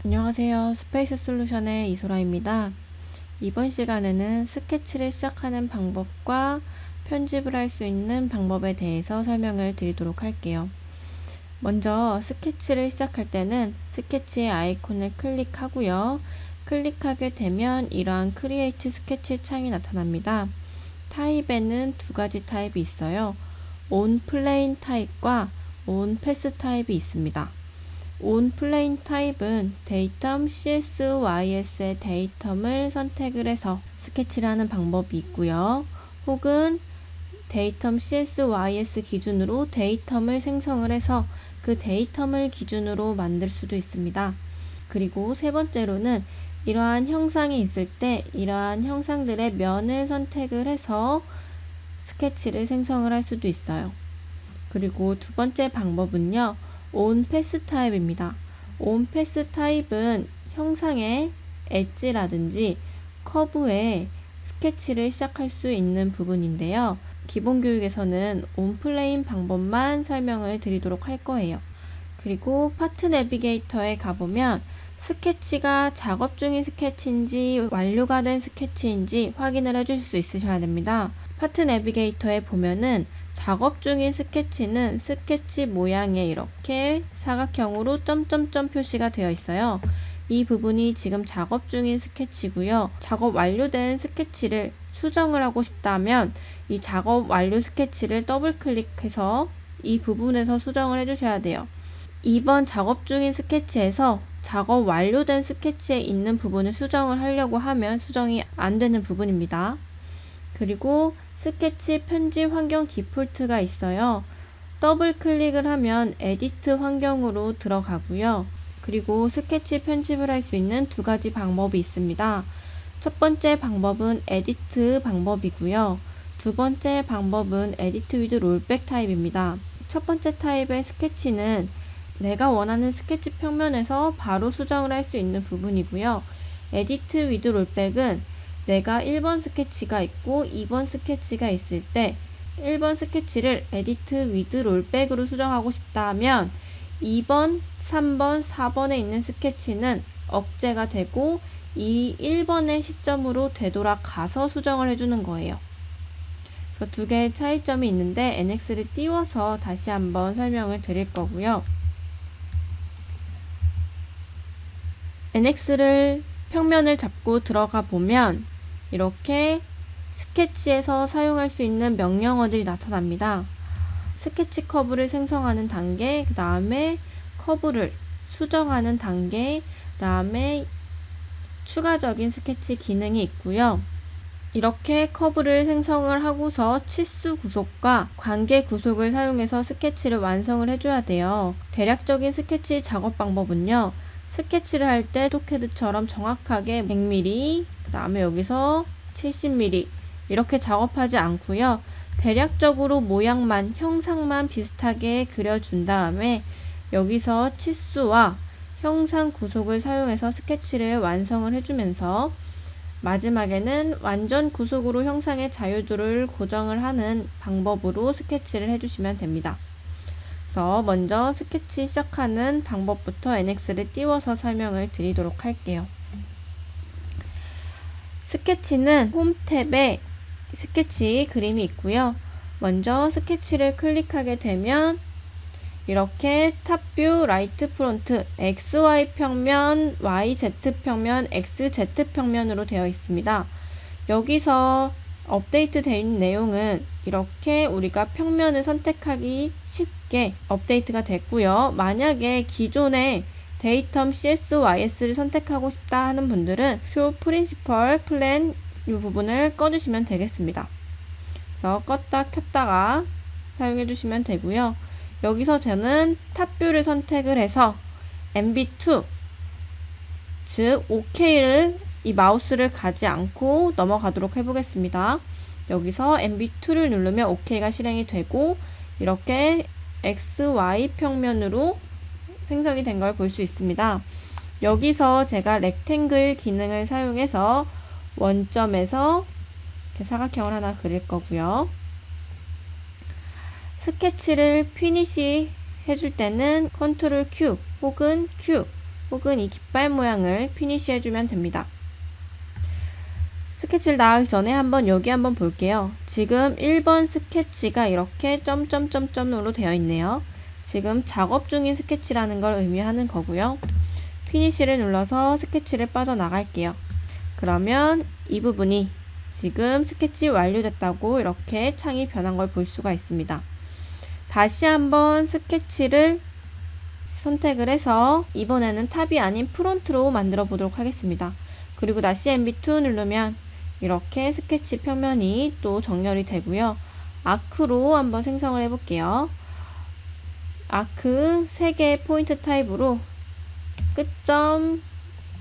안녕하세요. 스페이스 솔루션의 이소라입니다. 이번 시간에는 스케치를 시작하는 방법과 편집을 할 수 있는 방법에 대해서 설명을 드리도록 할게요. 먼저 스케치를 시작할 때는 스케치의 아이콘을 클릭하고요. 클릭하게 되면 이러한 크리에이트 스케치 창이 나타납니다. 타입에는 두 가지 타입이 있어요. 온 플레인 타입과 온 패스 타입이 있습니다. 온 플레인 타입은 데이텀 CSYS의 데이텀을 선택을 해서 스케치를 하는 방법이 있고요. 혹은 데이텀 CSYS 기준으로 데이텀을 생성을 해서 그 데이텀을 기준으로 만들 수도 있습니다. 그리고 세 번째로는 이러한 형상이 있을 때 이러한 형상들의 면을 선택을 해서 스케치를 생성을 할 수도 있어요. 그리고 두 번째 방법은요. 온 패스 타입입니다. 온 패스 타입은 형상의 엣지라든지 커브에 스케치를 시작할 수 있는 부분인데요. 기본 교육에서는 온 플레인 방법만 설명을 드리도록 할 거예요. 그리고 파트 내비게이터에 가보면 스케치가 작업 중인 스케치인지 완료가 된 스케치인지 확인을 해줄 수 있으셔야 됩니다. 파트 내비게이터에 보면은 작업 중인 스케치는 스케치 모양에 이렇게 사각형으로 점점점 표시가 되어 있어요. 이 부분이 지금 작업 중인 스케치고요. 작업 완료된 스케치를 수정을 하고 싶다면 이 작업 완료 스케치를 더블 클릭해서 이 부분에서 수정을 해주셔야 돼요. 이번 작업 중인 스케치에서 작업 완료된 스케치에 있는 부분을 수정을 하려고 하면 수정이 안 되는 부분입니다. 그리고 스케치 편집 환경 디폴트가 있어요. 더블 클릭을 하면 에디트 환경으로 들어가고요. 그리고 스케치 편집을 할 수 있는 두 가지 방법이 있습니다. 첫 번째 방법은 에디트 방법이고요. 두 번째 방법은 에디트 위드 롤백 타입입니다. 첫 번째 타입의 스케치는 내가 원하는 스케치 평면에서 바로 수정을 할 수 있는 부분이고요. 에디트 위드 롤백은 내가 1번 스케치가 있고 2번 스케치가 있을 때 1번 스케치를 에디트 위드 롤백으로 수정하고 싶다면 2번, 3번, 4번에 있는 스케치는 억제가 되고 이 1번의 시점으로 되돌아가서 수정을 해주는 거예요. 그래서 두 개의 차이점이 있는데 NX를 띄워서 다시 한번 설명을 드릴 거고요. NX를 평면을 잡고 들어가 보면 이렇게 스케치에서 사용할 수 있는 명령어들이 나타납니다. 스케치 커브를 생성하는 단계, 그 다음에 커브를 수정하는 단계, 그 다음에 추가적인 스케치 기능이 있고요. 이렇게 커브를 생성을 하고서 치수 구속과 관계 구속을 사용해서 스케치를 완성을 해줘야 돼요. 대략적인 스케치 작업 방법은요. 스케치를 할 때 오토캐드처럼 정확하게 100mm, 그 다음에 여기서 70mm 이렇게 작업하지 않고요. 대략적으로 모양만, 형상만 비슷하게 그려준 다음에 여기서 치수와 형상 구속을 사용해서 스케치를 완성을 해주면서 마지막에는 완전 구속으로 형상의 자유도를 고정을 하는 방법으로 스케치를 해주시면 됩니다. 그래서 먼저 스케치 시작하는 방법부터 NX를 띄워서 설명을 드리도록 할게요. 스케치는 홈 탭에 스케치 그림이 있고요. 먼저 스케치를 클릭하게 되면 이렇게 탑뷰, 라이트 프론트, XY 평면, YZ 평면, XZ 평면으로 되어 있습니다. 여기서 업데이트 된 내용은 이렇게 우리가 평면을 선택하기 쉽게 업데이트가 됐고요. 만약에 기존에 데이텀 CSYS를 선택하고 싶다 하는 분들은 Show Principal Plan 이 부분을 꺼주시면 되겠습니다. 그래서 껐다 켰다가 사용해 주시면 되고요. 여기서 저는 탑뷰를 선택을 해서 MB2 즉 OK를 이 마우스를 가지 않고 넘어가도록 해보겠습니다. 여기서 MB2를 누르면 OK가 실행이 되고 이렇게 XY 평면으로 생성이 된 걸 볼 수 있습니다. 여기서 제가 렉탱글 기능을 사용해서 원점에서 이렇게 사각형을 하나 그릴 거고요. 스케치를 피니시 해줄 때는 컨트롤 Q 혹은 Q 혹은 이 깃발 모양을 피니시 해주면 됩니다. 스케치를 나가기 전에 여기 한번 볼게요. 지금 1번 스케치가 이렇게 점점점점으로 되어 있네요. 지금 작업 중인 스케치라는 걸 의미하는 거고요. 피니시를 눌러서 스케치를 빠져나갈게요. 그러면 이 부분이 지금 스케치 완료됐다고 이렇게 창이 변한 걸 볼 수가 있습니다. 다시 한번 스케치를 선택을 해서 이번에는 탑이 아닌 프론트로 만들어 보도록 하겠습니다. 그리고 다시 MB2 누르면 이렇게 스케치 평면이 또 정렬이 되고요. 아크로 한번 생성을 해 볼게요. 아크 3개의 포인트 타입으로 끝점,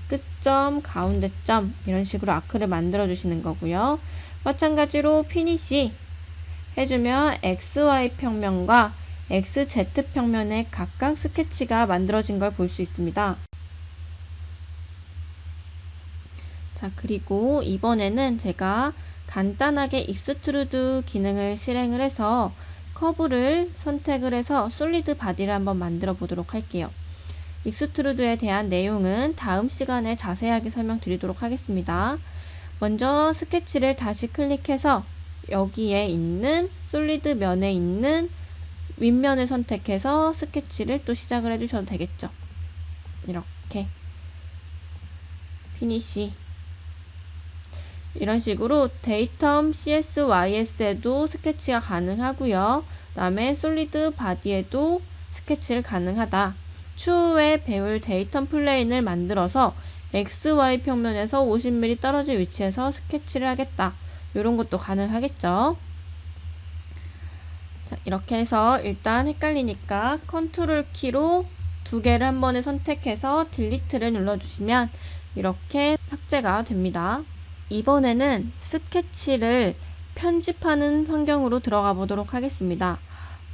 끝점, 가운데점 이런 식으로 아크를 만들어 주시는 거고요. 마찬가지로 피니시 해주면 XY 평면과 XZ 평면에 각각 스케치가 만들어진 걸 볼 수 있습니다. 자, 그리고 이번에는 제가 간단하게 익스트루드 기능을 실행을 해서 커브를 선택을 해서 솔리드 바디를 한번 만들어 보도록 할게요. 익스트루드에 대한 내용은 다음 시간에 자세하게 설명드리도록 하겠습니다. 먼저 스케치를 다시 클릭해서 여기에 있는 솔리드 면에 있는 윗면을 선택해서 스케치를 또 시작을 해주셔도 되겠죠. 이렇게 피니시 이런 식으로 데이텀 CSYS에도 스케치가 가능하고요. 그 다음에 솔리드 바디에도 스케치를 가능하다. 추후에 배울 데이텀 플레인을 만들어서 XY 평면에서 50mm 떨어진 위치에서 스케치를 하겠다. 이런 것도 가능하겠죠. 자, 이렇게 해서 일단 헷갈리니까 컨트롤 키로 2개를 한 번에 선택해서 딜리트를 눌러주시면 이렇게 삭제가 됩니다. 이번에는 스케치를 편집하는 환경으로 들어가 보도록 하겠습니다.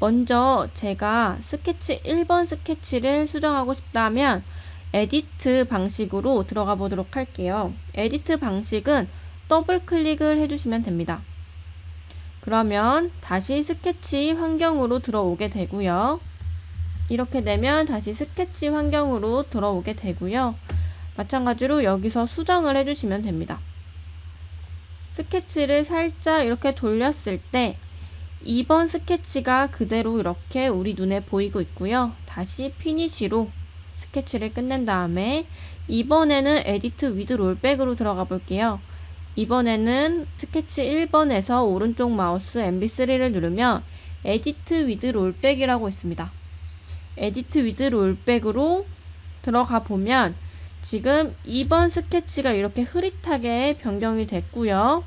먼저 제가 스케치 1번 스케치를 수정하고 싶다면 에디트 방식으로 들어가 보도록 할게요. 에디트 방식은 더블 클릭을 해주시면 됩니다. 그러면 다시 스케치 환경으로 들어오게 되고요. 이렇게 되면 다시 스케치 환경으로 들어오게 되고요. 마찬가지로 여기서 수정을 해주시면 됩니다. 스케치를 살짝 이렇게 돌렸을 때 2번 스케치가 그대로 이렇게 우리 눈에 보이고 있고요. 다시 피니시로 스케치를 끝낸 다음에 이번에는 에디트 위드 롤백으로 들어가 볼게요. 이번에는 스케치 1번에서 오른쪽 마우스 MB3를 누르면 에디트 위드 롤백이라고 있습니다. 에디트 위드 롤백으로 들어가 보면 지금 2번 스케치가 이렇게 흐릿하게 변경이 됐고요.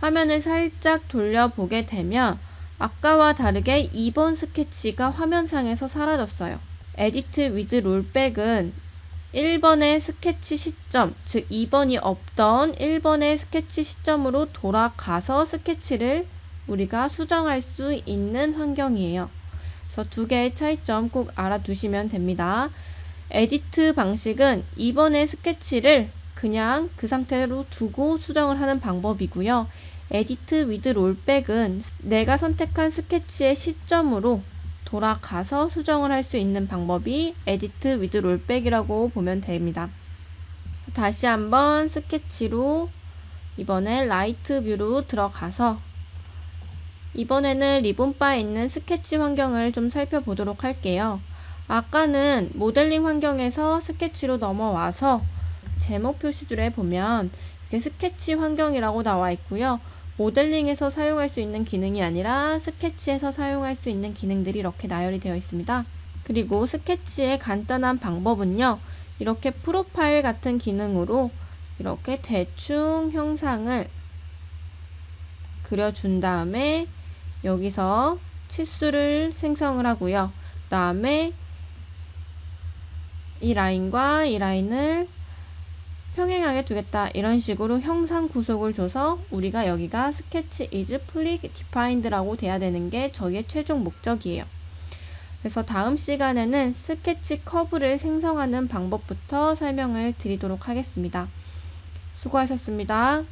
화면을 살짝 돌려보게 되면 아까와 다르게 2번 스케치가 화면상에서 사라졌어요. 에디트 위드 롤백은 1번의 스케치 시점, 즉 2번이 없던 1번의 스케치 시점으로 돌아가서 스케치를 우리가 수정할 수 있는 환경이에요. 그래서 두 개의 차이점 꼭 알아두시면 됩니다. 에디트 방식은 2번의 스케치를 그냥 그 상태로 두고 수정을 하는 방법이고요. 에디트 위드 롤백은 내가 선택한 스케치의 시점으로 돌아가서 수정을 할 수 있는 방법이 에디트 위드 롤백이라고 보면 됩니다. 다시 한번 스케치로 이번에 라이트 뷰로 들어가서 이번에는 리본바에 있는 스케치 환경을 좀 살펴보도록 할게요. 아까는 모델링 환경에서 스케치로 넘어와서 제목 표시줄에 보면 이렇게 스케치 환경이라고 나와 있고요. 모델링에서 사용할 수 있는 기능이 아니라 스케치에서 사용할 수 있는 기능들이 이렇게 나열이 되어 있습니다. 그리고 스케치의 간단한 방법은요. 이렇게 프로파일 같은 기능으로 이렇게 대충 형상을 그려준 다음에 여기서 치수를 생성을 하고요. 그 다음에 이 라인과 이 라인을 평행하게 두겠다. 이런 식으로 형상 구속을 줘서 우리가 여기가 sketch is fully defined 라고 돼야 되는 게 저희의 최종 목적이에요. 그래서 다음 시간에는 스케치 커브를 생성하는 방법부터 설명을 드리도록 하겠습니다. 수고하셨습니다.